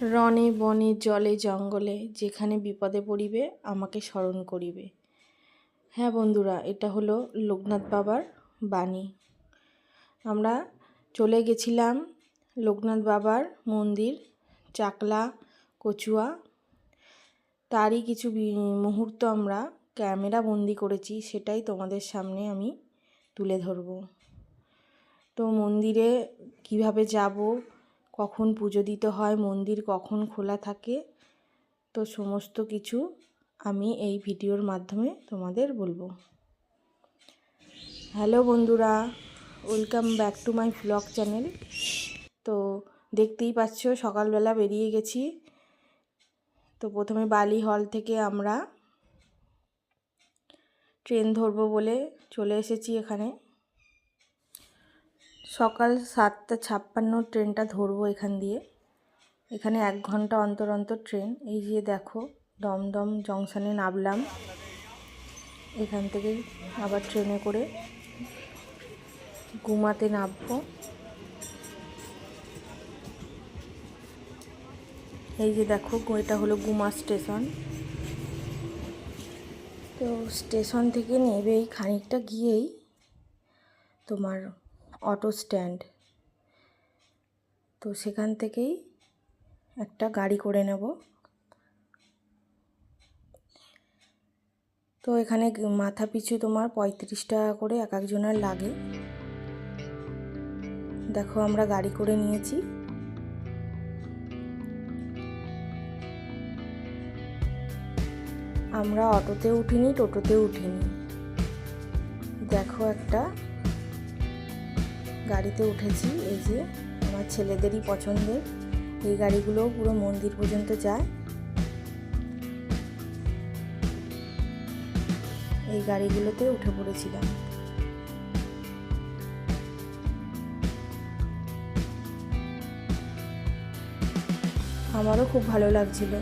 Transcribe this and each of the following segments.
রণে বনে জলে জঙ্গলে যেখানে বিপদে পড়িবে আমাকে স্মরণ করিবে। হ্যাঁ বন্ধুরা, এটা হলো লোকনাথ বাবার বাণী। আমরা চলে গেছিলাম লোকনাথ বাবার মন্দির চাকলা কচুয়া। তারই কিছু মুহূর্ত আমরা ক্যামেরা বন্দি করেছি, সেটাই তোমাদের সামনে আমি তুলে ধরব। তো মন্দিরে কিভাবে যাব, কখন পুজো দিতে হয়, মন্দির কখন খোলা থাকে, তো সমস্ত কিছু আমি এই ভিডিওর মাধ্যমে তোমাদের বলবো। হ্যালো বন্ধুরা, welcome back to my vlog channel. তো দেখতেই পাচ্ছ সকালবেলা বেরিয়ে গেছি। তো প্রথমে বালি হল থেকে আমরা ট্রেন ধরবো বলে চলে এসেছি এখানে। সকাল 7:56 ট্রেনটা ধরবো এখান দিয়ে। এখানে 1 ঘন্টা অন্তর অন্তর ট্রেন। এই যে দেখো দমদম জংশনে নামলাম, এখান থেকে আবার ট্রেনে করে গুমাতে নামবো। এই যে দেখো এটা হলো গুমা স্টেশন। তো স্টেশন থেকে নেবেই খানিকটা গিয়েই তোমার অটো স্ট্যান্ড, তো সেখান থেকেই একটা গাড়ি করে নেব। তো এখানে মাথা পিছু তোমার 35 টাকা করে এক একজনের লাগে। দেখো আমরা গাড়ি করে নিয়েছি। আমরা অটোতে উঠিনি, টোটোতে উঠিনি, দেখো একটা গাড়িতে উঠেছি। এই যে আমার ছেলেদেরই পছন্দের এই গাড়িগুলো পুরো মন্দির পর্যন্ত যায়। এই গাড়িগুলোতে উঠে পড়েছিলাম। আমারও খুব ভালো লাগছিল,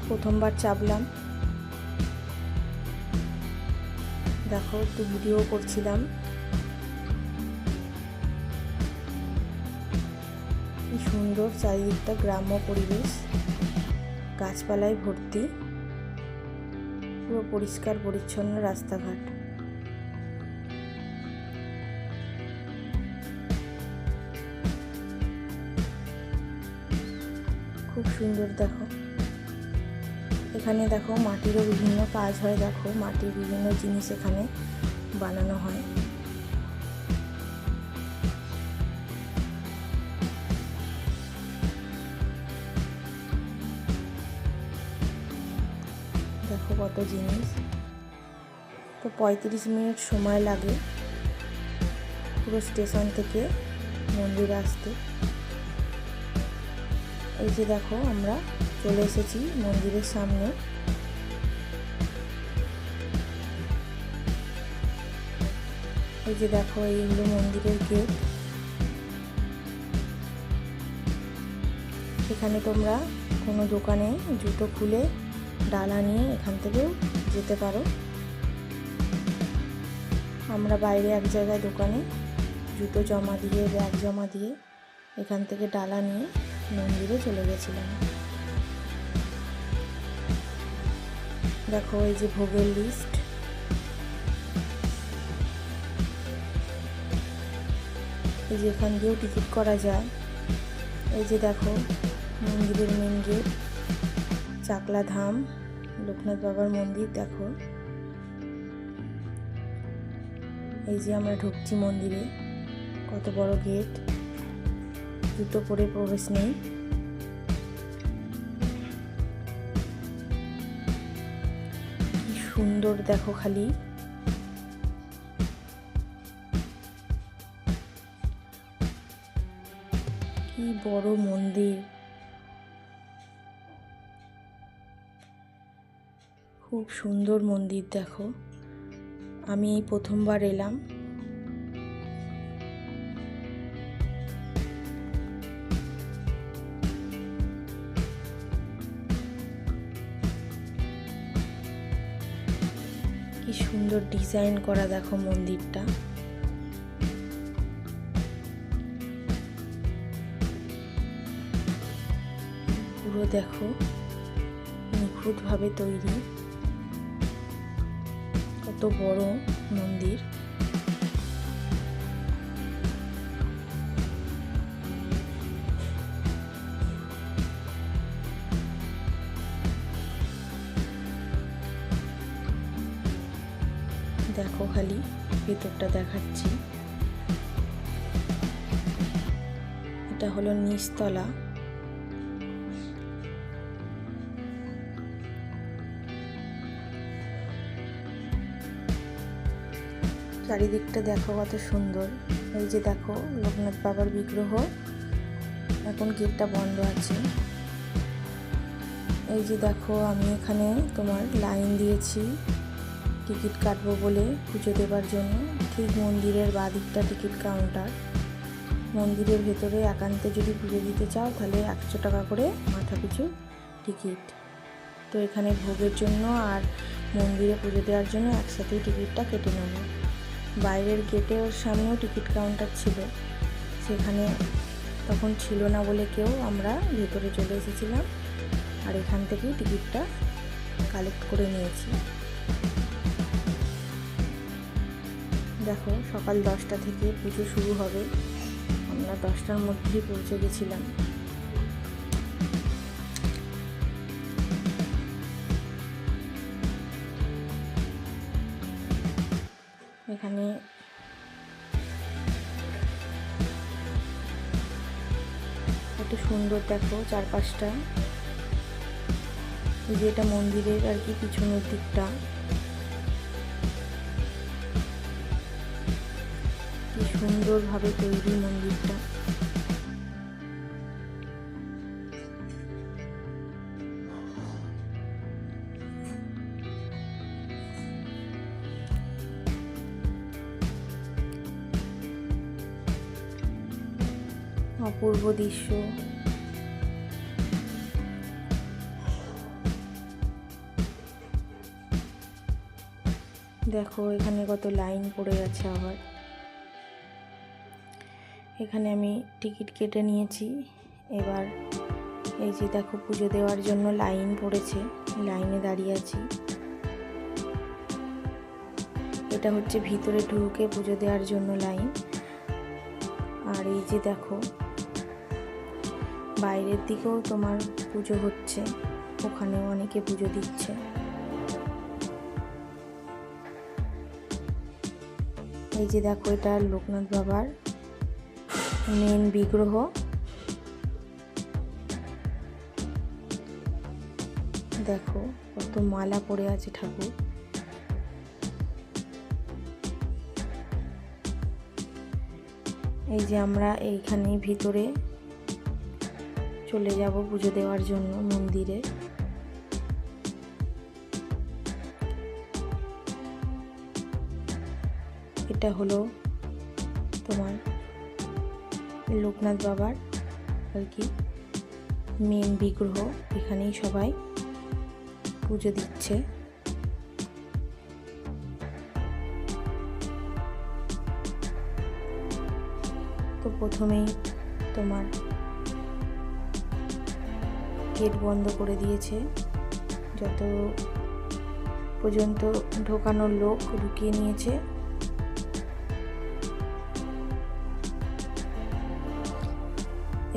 প্রথমবার চাপলাম। দেখো একটু ভিডিও করছিলাম। কি সুন্দর চারিদিকটা, গ্রাম্য পরিবেশ, গাছপালায় ভর্তি, পুরো পরিষ্কার পরিচ্ছন্ন রাস্তাঘাট। খুব সুন্দর। দেখো এখানে দেখো মাটিরও বিভিন্ন কাজ হয়, দেখো মাটির বিভিন্ন জিনিস এখানে বানানো হয়। দেখো কত জিনিস। তো 35 মিনিট সময় লাগে পুরো স্টেশন থেকে মন্দির আসতে। এই যে দেখো আমরা চলে এসেছি মন্দিরের সামনে। এই যে দেখো এই হলো মন্দিরের গেট। এখানে তোমরা কোনো দোকানে জুতো খুলে ডালা নিয়ে এখান থেকেও যেতে পারো। আমরা বাইরে এক জায়গায় দোকানে জুতো জমা দিয়ে, ব্যাগ জমা দিয়ে এখান থেকে ডালা নিয়ে মন্দিরে চলে গেছিলাম। দেখো এই যে ভোগের লিস্ট। এই যে এখান দিয়েও টিকিট করা যায়। এই যে দেখো মন্দিরের মেন গেট, চাকলা ধাম লোকনাথ বাবার মন্দির। দেখো এই যে আমরা ঢুকছি মন্দিরে, কত বড় গেট, জুতো পরে প্রবেশ নেই। কি সুন্দর দেখো, খালি কি বড় মন্দির, খুব সুন্দর মন্দির। দেখো আমি এই প্রথমবার এলাম। কি সুন্দর ডিজাইন করা দেখো মন্দিরটা। পুরো দেখো নিখুঁতভাবে তৈরি, কত বড় মন্দির। দেখো খালি ভেতরটা দেখাচ্ছি। এটা হলো নিচতলা। চারিদিকটা দেখো কত সুন্দর। এই যে দেখো লোকনাথ বাবার বিগ্রহ, এখন গেটটা বন্ধ আছে। এই যে দেখো আমি এখানে তোমার লাইন দিয়েছি টিকিট কাটবো বলে পুজো দেবার জন্য। ঠিক মন্দিরের বাদিকটা টিকিট কাউন্টার। মন্দিরের ভেতরে একান্তে যদি পুজো দিতে চাও তাহলে 100 টাকা করে মাথা পিছু টিকিট। তো এখানে ভোগের জন্য আর মন্দিরে পুজো দেওয়ার জন্য একসাথেই টিকিটটা কেটে নেব। বাইরের গেটের সামনেও টিকিট কাউন্টার ছিল, সেখানে তখন ছিল না বলে কেউ, আমরা ভেতরে চলে এসেছিলাম আর এখান থেকেই টিকিটটা কালেক্ট করে নিয়েছি। দেখো সকাল 10টা থেকে পুজো শুরু হবে, আমরা 10টার মধ্যেই পৌঁছে গেছিলাম। এখানে কত সুন্দর দেখো চারপাশটা। এই যে এটা মন্দিরের আর কি পিছনের দিকটা, কি সুন্দরভাবে তৈরি মন্দিরটা। অপূর্ব দৃশ্য। দেখো এখানে কত লাইন পড়ে আছে। আবার এখানে আমি টিকিট কেটে নিয়েছি। এবার এই যে দেখো পুজো দেওয়ার জন্য লাইন পড়েছে, লাইনে দাঁড়িয়ে আছি। এটা হচ্ছে ভিতরে ঢুকে পুজো দেওয়ার জন্য লাইন। আর এই যে দেখো বাইরের দিকেও তোমার পুজো হচ্ছে, ওখানেও অনেকে পুজো দিচ্ছে। এই যে দেখো এটা লোকনাথ বাবার মেন বিগ্রহ। দেখো কত মালা পড়ে আছে ঠাকুর। এই যে আমরা এইখানে ভিতরে চলে যাব পুজো দেওয়ার জন্য মন্দিরে। এটা হলো তোমার লোকনাথ বাবার আর কি মেন বিগ্রহ। এখানেই সবাই পুজো দিচ্ছে। তো প্রথমেই তোমার গেট বন্ধ করে দিয়েছে, যত পর্যন্ত ঢোকানোর লোক ঢুকিয়ে নিয়েছে।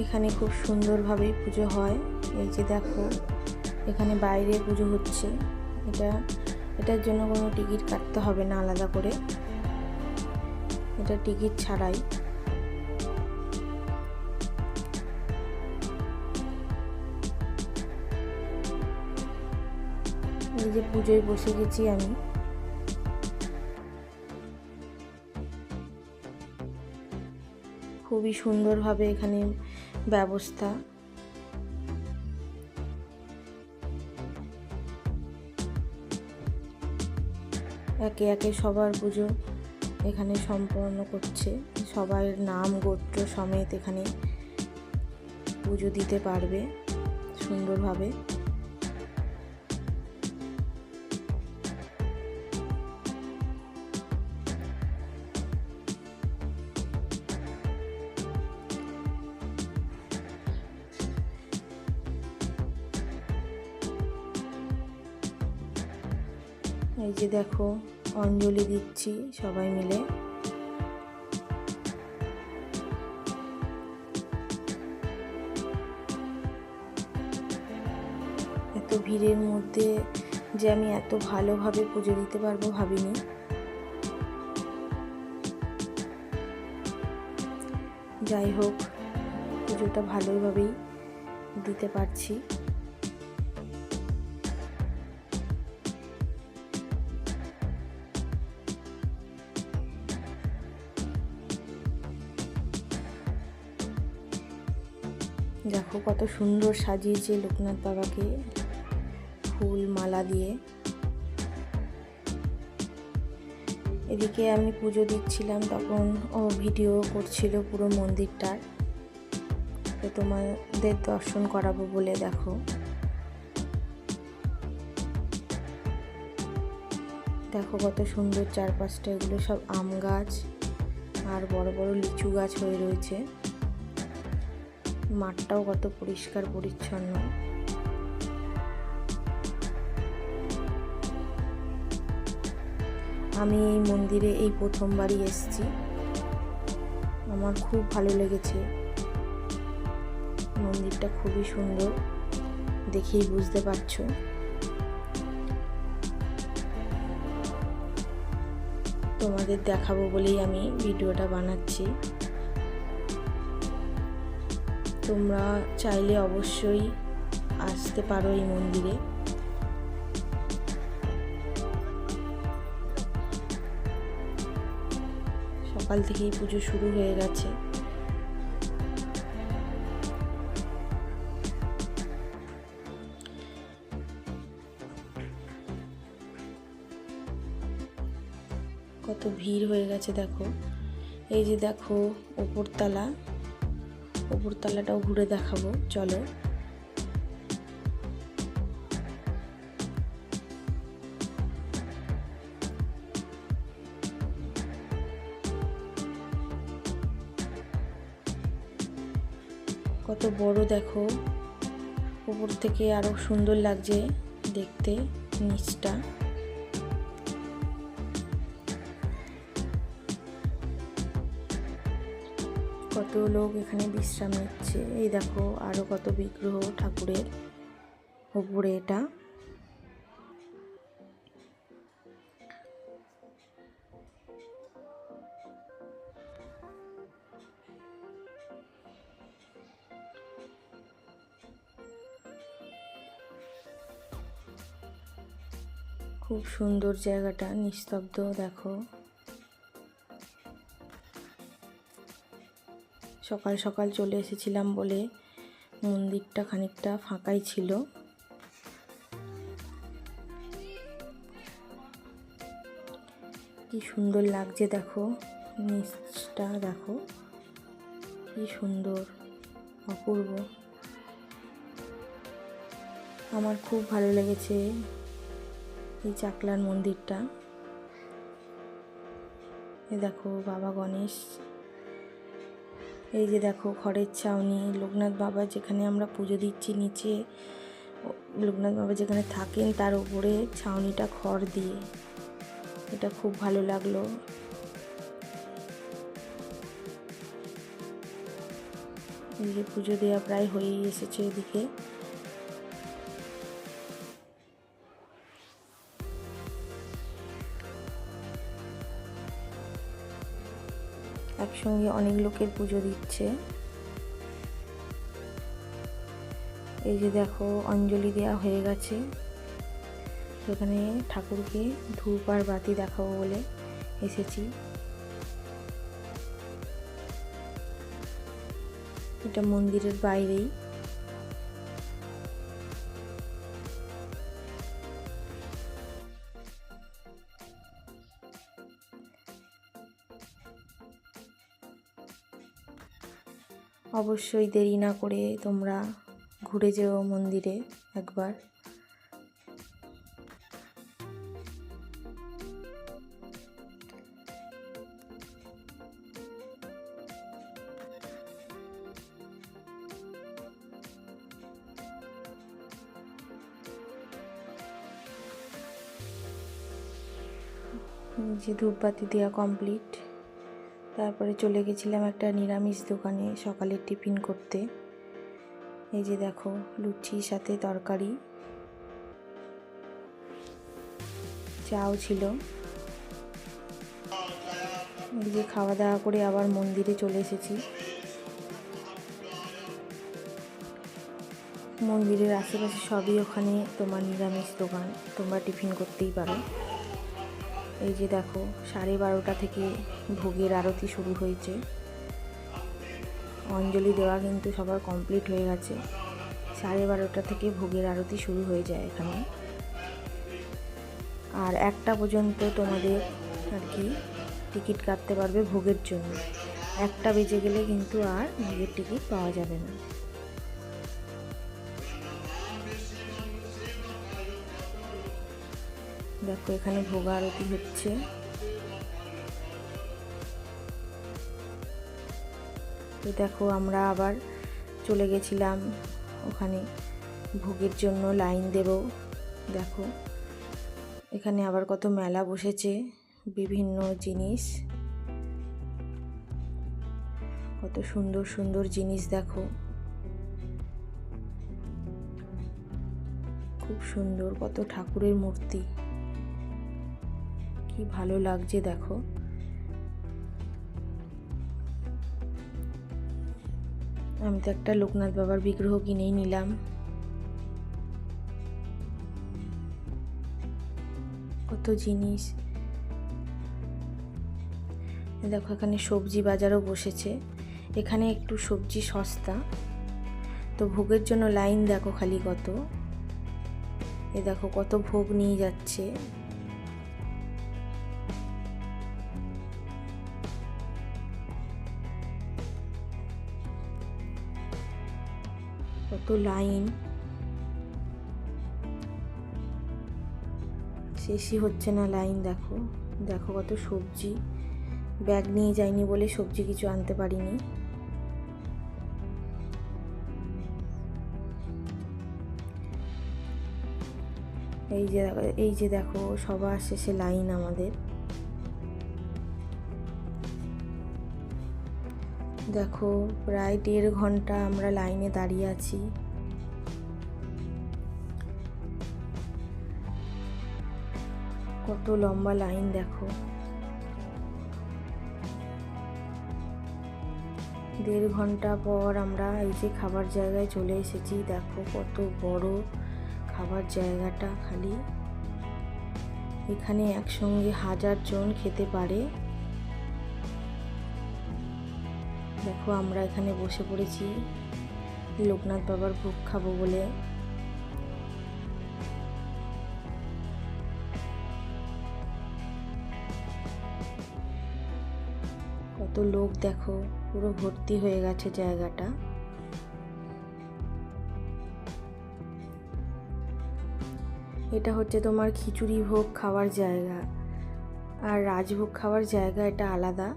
এখানে খুব সুন্দরভাবেই পুজো হয়। এই যে দেখো এখানে বাইরে পুজো হচ্ছে। এটার জন্য কোনো টিকিট কাটতে হবে না আলাদা করে, এটা টিকিট ছাড়াই। এই যে পুজোয় বসে গেছি আমি। খুবই সুন্দরভাবে এখানে ব্যবস্থা। একে একে সবার পুজো এখানে সম্পন্ন করছে। সবার নাম গোত্র সমেত এখানে পুজো দিতে পারবে সুন্দরভাবে। এই যে দেখো অঞ্জলি দিচ্ছি সবাই মিলে। এত ভিড়ের মধ্যে যে আমি এত ভালোভাবে পুজো দিতে পারবো ভাবিনি। যাই হোক, পুজোটা ভালোভাবেই দিতে পারছি। দেখো কত সুন্দর সাজিয়েছে লোকনাথ বাবাকে ফুল মালা দিয়ে। এদিকে আমি পুজো দিচ্ছিলাম, তখন ও ভিডিও করছিল পুরো মন্দিরটার, তো তোমাদের দর্শন করাবো বলে। দেখো দেখো কত সুন্দর চারপাশটা, এগুলো সব আম গাছ আর বড় বড় লিচু গাছ হয়ে রয়েছে। মাঠটাও কত পরিষ্কার পরিচ্ছন্ন। আমি এই মন্দিরে এই প্রথমবারই এসেছি, আমার খুব ভালো লেগেছে। মন্দিরটা খুবই সুন্দর, দেখেই বুঝতে পারছো। তোমাদের দেখাবো বলেই আমি ভিডিওটা বানাচ্ছি। তোমরা চাইলে অবশ্যই আসতে পারো এই মন্দিরে। সকাল থেকেই পুজো শুরু হয়ে গেছে। কত ভিড় হয়ে গেছে দেখো। এই যে দেখো উপরতলাটাও ঘুরে দেখাবো, চলো। কত বড় দেখো, উপর থেকে আরো সুন্দর লাগছে দেখতে নিচটা। কত লোক এখানে বিশ্রাম নিচ্ছে। এই দেখো আরো কত বিগ্রহ ঠাকুরের উপরে। এটা খুব সুন্দর জায়গাটা, নিস্তব্ধ। দেখো সকাল সকাল চলে এসেছিলাম বলে মন্দিরটা খানিকটা ফাঁকাই ছিল। কি সুন্দর লাগছে দেখো, নিচটা দেখো কি সুন্দর, অপূর্ব। আমার খুব ভালো লেগেছে এই চাকলার মন্দিরটা। এই দেখো বাবা গণেশ। এই যে দেখো খড়ের ছাউনি, লোকনাথ বাবা যেখানে আমরা পুজো দিচ্ছি, নিচে লোকনাথ বাবা যেখানে থাকেন তার উপরে ছাউনিটা খড় দিয়ে। এটা খুব ভালো লাগলো। এই যে পুজো দেওয়া প্রায় হয়েই এসেছে এদিকে। একসঙ্গে অনেক লোকের পুজো দিচ্ছে। এই যে দেখো অঞ্জলি দেওয়া হয়ে গেছে। এখানে ঠাকুরকে ধূপ আর বাতি দেখাবো বলে এসেছি। এটা মন্দিরের বাইরেই। অবশ্যই দেরি না করে তোমরা ঘুরে যেও মন্দিরে একবার। যে ধূপবাতি দেওয়া কমপ্লিট। তারপরে চলে গেছিলাম একটা নিরামিষ দোকানে সকালের টিফিন করতে। এই যে দেখো লুচির সাথে তরকারি, চাও ছিল। এই যে খাওয়া দাওয়া করে আবার মন্দিরে চলে এসেছি। মন্দিরের আশেপাশে সবই ওখানে তোমার নিরামিষ দোকান, তোমরা টিফিন করতেই পারো। এই যে দেখো 12:30 থেকে ভোগের আরতি শুরু হয়েছে। অঞ্জলি দেওয়া কিন্তু সবার কমপ্লিট হয়ে গেছে। 12:30 থেকে ভোগের আরতি শুরু হয়ে যায় এখানে। আর 1টা পর্যন্ত তোমাদের আর কি টিকিট কাটতে পারবে ভোগের জন্য। 1টা বেজে গেলে কিন্তু আর ভোগের টিকিট পাওয়া যাবে না। দেখো এখানে ভোগ আরতি হচ্ছে। তো দেখো আমরা আবার চলে গেছিলাম ওখানে ভোগের জন্য লাইন দেব। দেখো এখানে আবার কত মেলা বসেছে, বিভিন্ন জিনিস, কত সুন্দর সুন্দর জিনিস। দেখো খুব সুন্দর, কত ঠাকুরের মূর্তি, কি ভালো লাগছে। দেখো আমি তো একটা লোকনাথ বাবার বিগ্রহ কিনেই নিলাম। কত জিনিস। দেখো এখানে সবজি বাজারও বসেছে। এখানে একটু সবজি সস্তা। তো ভোগের জন্য লাইন দেখো খালি কত। এ দেখো কত ভোগ নিয়ে যাচ্ছে। কত লাইন, শেষই হচ্ছে না লাইন। দেখো দেখো কত সবজি। ব্যাগ নিয়ে যাইনি বলে সবজি কিছু আনতে পারিনি। এই যে দেখো সবার শেষে লাইন আমাদের। দেখো প্রায় 1.5 ঘন্টা আমরা লাইনে দাঁড়িয়ে আছি। কত লম্বা লাইন দেখো। 1.5 ঘন্টা পর আমরা এই যে খাবার জায়গায় চলে এসেছি। দেখো কত বড় খাবার জায়গাটা। খালি এখানে একসঙ্গে 1000 জন খেতে পারে। দেখো আমরা এখানে বসে পড়েছি লোকনাথ বাবার ভোগ খাবো বলে। কত লোক দেখো, পুরো ভর্তি হয়ে গেছে জায়গাটা। এটা হচ্ছে তোমার খিচুড়ি ভোগ খাওয়ার জায়গা, আর রাজভোগ খাওয়ার জায়গা এটা আলাদা।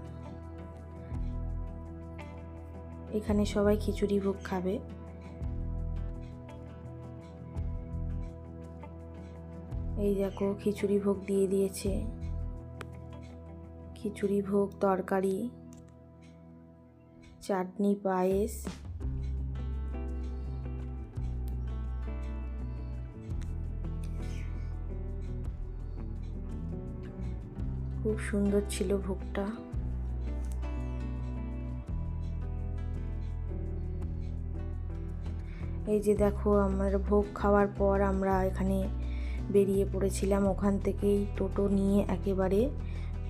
এখানে সবাই খিচুড়ি ভোগ খাবে। এই দেখো খিচুড়ি ভোগ দিয়ে দিয়েছে। খিচুড়ি ভোগ, তরকারি, চাটনি, পায়েস। খুব সুন্দর ছিল ভোগটা। এই যে দেখো আমার ভোগ খাওয়ার পর আমরা এখানে বেরিয়ে পড়েছিলাম। ওখান থেকেই টোটো নিয়ে একেবারে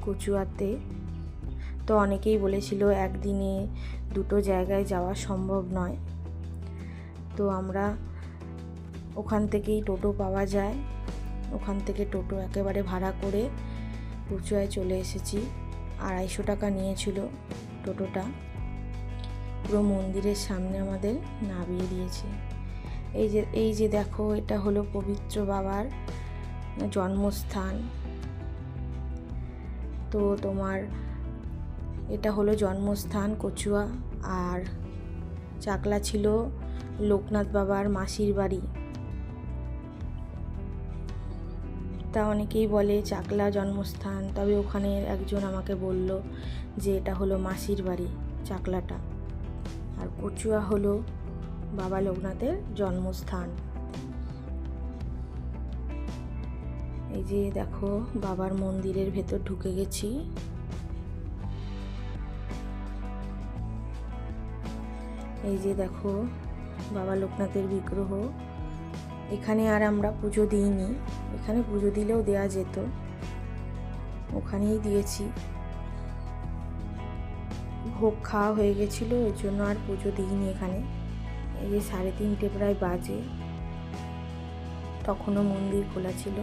কচুয়াতে। তো অনেকেই বলেছিল একদিনে 2টো জায়গায় যাওয়া সম্ভব নয়। তো আমরা ওখান থেকেই টোটো পাওয়া যায়, ওখান থেকে টোটো একেবারে ভাড়া করে কচুয়ায় চলে এসেছি। 250 টাকা নিয়েছিল টোটোটা। পুরো মন্দিরের সামনে আমাদের নামিয়ে দিয়েছে। এই যে দেখো এটা হলো পবিত্র বাবার জন্মস্থান। তো তোমার এটা হলো জন্মস্থান কচুয়া। আর চাকলা ছিল লোকনাথ বাবার মাসির বাড়ি। তা অনেকেই বলে চাকলা জন্মস্থান, তবে ওখানে একজন আমাকে বলল যে এটা হলো মাসির বাড়ি চাকলাটা, আর কচুয়া হলো বাবা লোকনাথের জন্মস্থান। এই যে দেখো বাবার মন্দিরের ভেতর ঢুকে গেছি। এই যে দেখো বাবা লোকনাথের বিগ্রহ। এখানে আর আমরা পুজো দিইনি, এখানে পুজো দিলেও দেয়া যেত, ওখানেই দিয়েছি। ভোগ খাওয়া হয়ে গেছিলো, ওই জন্য আর পুজো দিইনি এখানে। এই যে 3:30 প্রায় বাজে, তখনও মন্দির খোলা ছিল।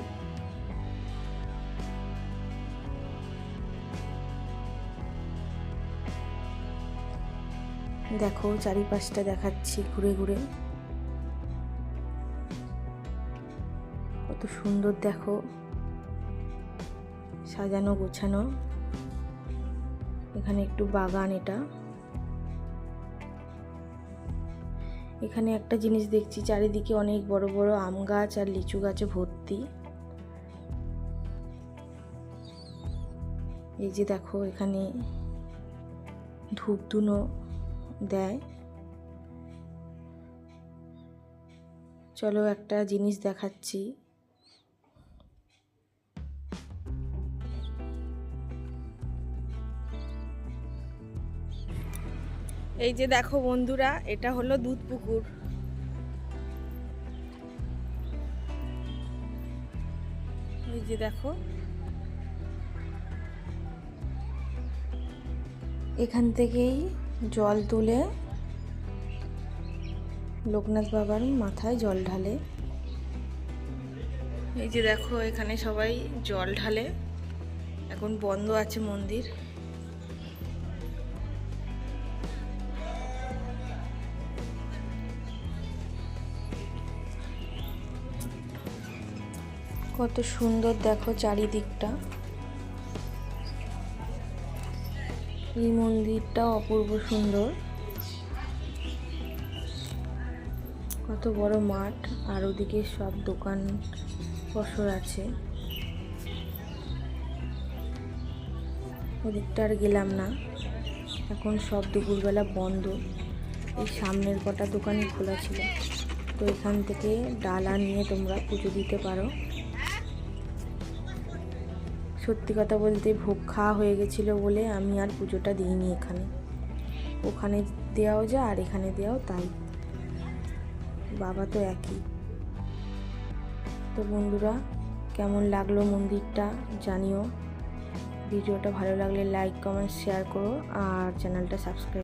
দেখো চারিপাশটা দেখাচ্ছি ঘুরে ঘুরে, কত সুন্দর দেখো সাজানো গোছানো। এখানে একটু বাগান, এটা এখানে একটা জিনিস দেখছি, চারিদিকে অনেক বড় বড় আম গাছ আর লিচু গাছে ভর্তি। এই যে দেখো এখানে ধূপ ধুনো দেয়। চলো একটা জিনিস দেখাচ্ছি। এই যে দেখো বন্ধুরা, এটা হলো দুধ পুকুর। এই যে দেখো, এখান থেকেই জল তুলে লোকনাথ বাবার মাথায় জল ঢালে। এই যে দেখো এখানে সবাই জল ঢালে, এখন বন্ধ আছে মন্দির। কত সুন্দর দেখো চারিদিকটা। এই মন্দিরটা অপূর্ব সুন্দর, কত বড় মাঠ, আর ওদিকে সব দোকান বসর আছে। ওদিকটা আর গেলাম না, এখন সব দুপুরবেলা বন্ধ। এই সামনের কটা দোকানই খোলা ছিল, তো এখান থেকে ডালা নিয়ে তোমরা পুজো দিতে পারো। সত্যি কথা বলতে ভোগ খাওয়া হয়ে গেছিলো বলে আমি আর পুজোটা দিইনি এখানে। ওখানে দেওয়াও যায় আর এখানে দেওয়াও তাই, বাবা তো একই। তো বন্ধুরা, কেমন লাগলো মন্দিরটা জানিও। ভিডিওটা ভালো লাগলে লাইক কমেন্ট শেয়ার করো, আর চ্যানেলটা সাবস্ক্রাইব